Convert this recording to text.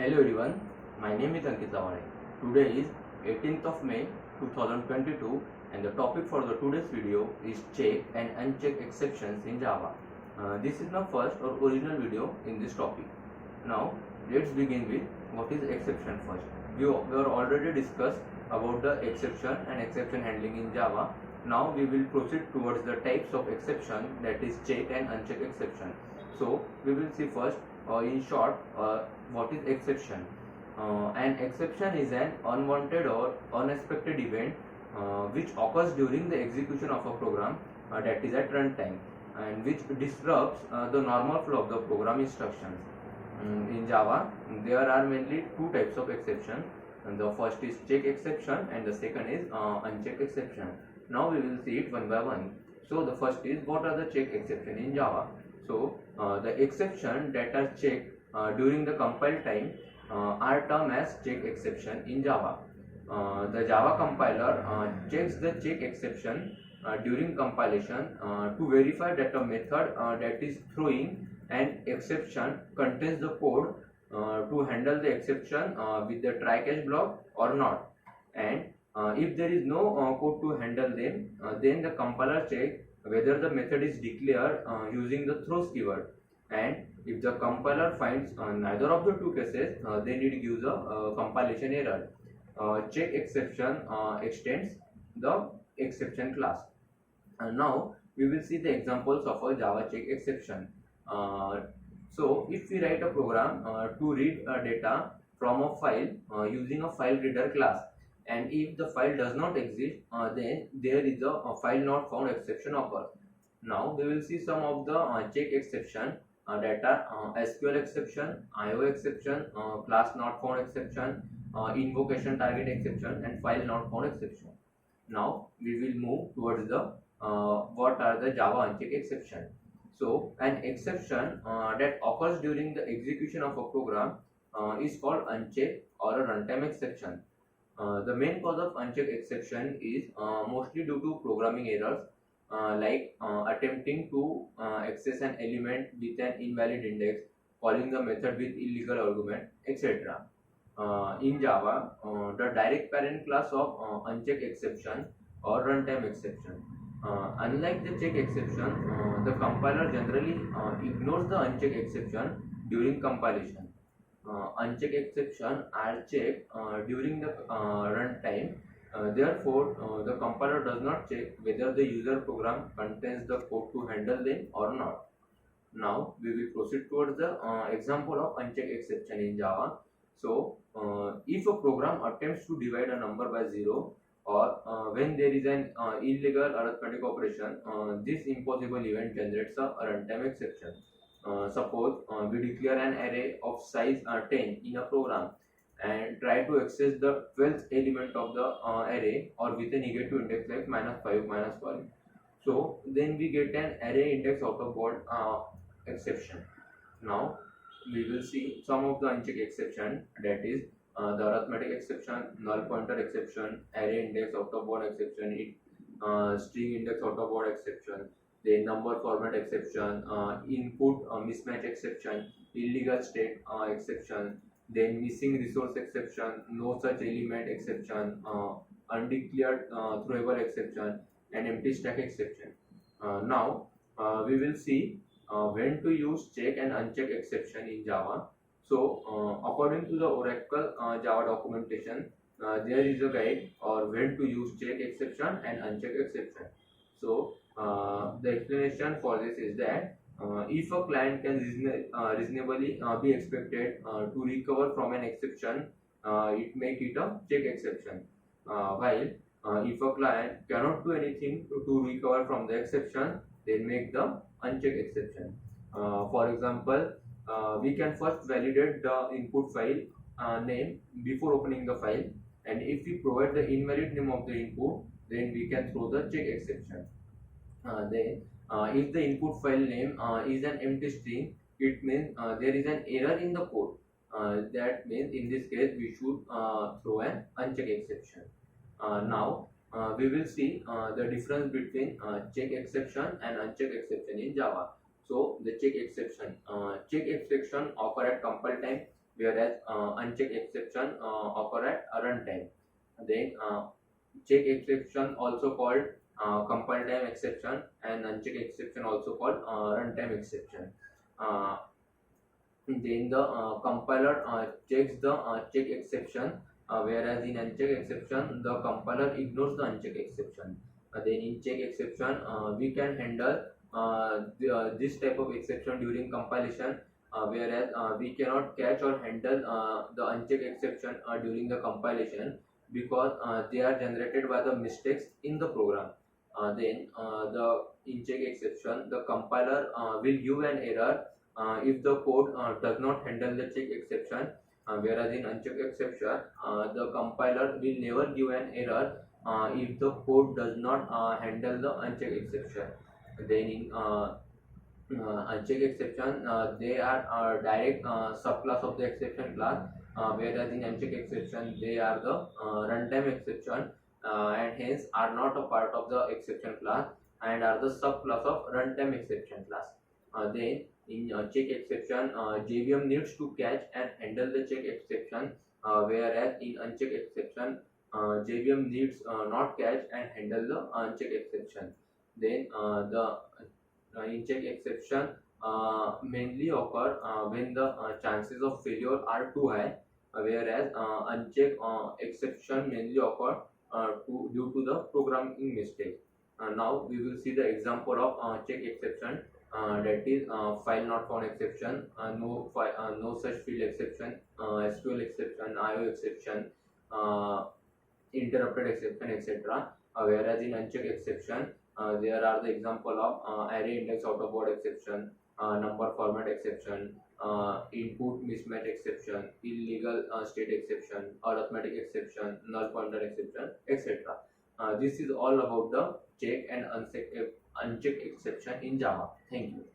Hello everyone, my name is Ankit. Today is 18th of May 2022 and the topic for the today's video is check and uncheck exceptions in Java. This is my first or original video in this topic. Now let's begin with what is exception first. We are already discussed about the exception and exception handling in Java. Now we will proceed towards the types of exception, that is check and uncheck exception. So we will see first in short what is exception. An exception is an unwanted or unexpected event which occurs during the execution of a program that is at runtime and which disrupts the normal flow of the program instructions. In Java, there are mainly two types of exception. And the first is check exception and the second is uncheck exception. Now we will see it one by one. So the first is what are the check exception in Java. So the exception that are checked during the compile time are termed as check exception in Java. The Java compiler checks the check exception during compilation to verify that a method that is throwing an exception contains the code to handle the exception with the try catch block or not. And if there is no code to handle them, then the compiler checks whether the method is declared using the throws keyword. And if the compiler finds neither of the two cases, then it gives a compilation error. Check exception extends the exception class. Now we will see the examples of a Java check exception. So if we write a program to read data from a file using a file reader class, and if the file does not exist, then there is a file not found exception occurs. Now we will see some of the check exception that are SQL exception, IO exception, class not found exception, invocation target exception, and file not found exception. Now we will move towards the what are the Java uncheck exception. So an exception that occurs during the execution of a program is called uncheck or a runtime exception. The main cause of uncheck exception is mostly due to programming errors like attempting to access an element with an invalid index, calling the method with illegal argument, etc. In Java, the direct parent class of uncheck exception or runtime exception. Unlike the check exception, the compiler generally ignores the uncheck exception during compilation. Uncheck exception are checked during the runtime. Therefore, the compiler does not check whether the user program contains the code to handle them or not. Now we will proceed towards the example of uncheck exception in Java. So if a program attempts to divide a number by 0, or when there is an illegal arithmetic operation, this impossible event generates a runtime exception. Suppose we declare an array of size 10 in a program and try to access the 12th element of the array or with a negative index like -5, -1. So then we get an array index out of board exception. Now we will see some of the uncheck exception, that is the arithmetic exception, null pointer exception, array index out of board exception, string index out of board exception, the number format exception, input mismatch exception, illegal state exception, then missing resource exception, no such element exception, undeclared throwable exception, and empty stack exception. Now we will see when to use check and uncheck exception in Java. So according to the Oracle Java documentation, there is a guide or when to use check exception and uncheck exception. So the explanation for this is that if a client can reasonably be expected to recover from an exception, it make it a check exception. While if a client cannot do anything to recover from the exception, they make the uncheck exception. For example, we can first validate the input file name before opening the file, and if we provide the invalid name of the input, then we can throw the check exception. Then if the input file name is an empty string, it means there is an error in the code. That means in this case we should throw an uncheck exception. Now we will see the difference between check exception and uncheck exception in Java. So the check exception occur at compile time whereas unchecked exception occur at runtime. Then check exception also called compile time exception, and uncheck exception also called runtime exception. Uh, then the compiler checks the check exception, whereas in uncheck exception the compiler ignores the uncheck exception. Then in check exception we can handle this type of exception during compilation, whereas we cannot catch or handle the uncheck exception during the compilation, because they are generated by the mistakes in the program. Then the in check exception the compiler will give an error if the code does not handle the check exception, whereas in uncheck exception the compiler will never give an error if the code does not handle the uncheck exception. Then in uncheck exception they are direct subclass of the exception class, whereas in uncheck exception they are the runtime exception, and hence are not a part of the exception class and are the subclass of runtime exception class. Then in check exception JVM needs to catch and handle the check exception, whereas in uncheck exception JVM needs not catch and handle the uncheck exception. Then the incheck exception mainly occur when the chances of failure are too high, whereas uncheck exception mainly occur due to the programming mistake. Now we will see the example of check exception, that is file not found exception, no such field exception, SQL exception, IO exception, uh, interrupted exception, etc. Whereas in uncheck exception, there are the example of array index out of word exception, number format exception, input mismatch exception, illegal state exception, arithmetic exception, null pointer exception, etc. This is all about the check and uncheck exception in Java. Thank you.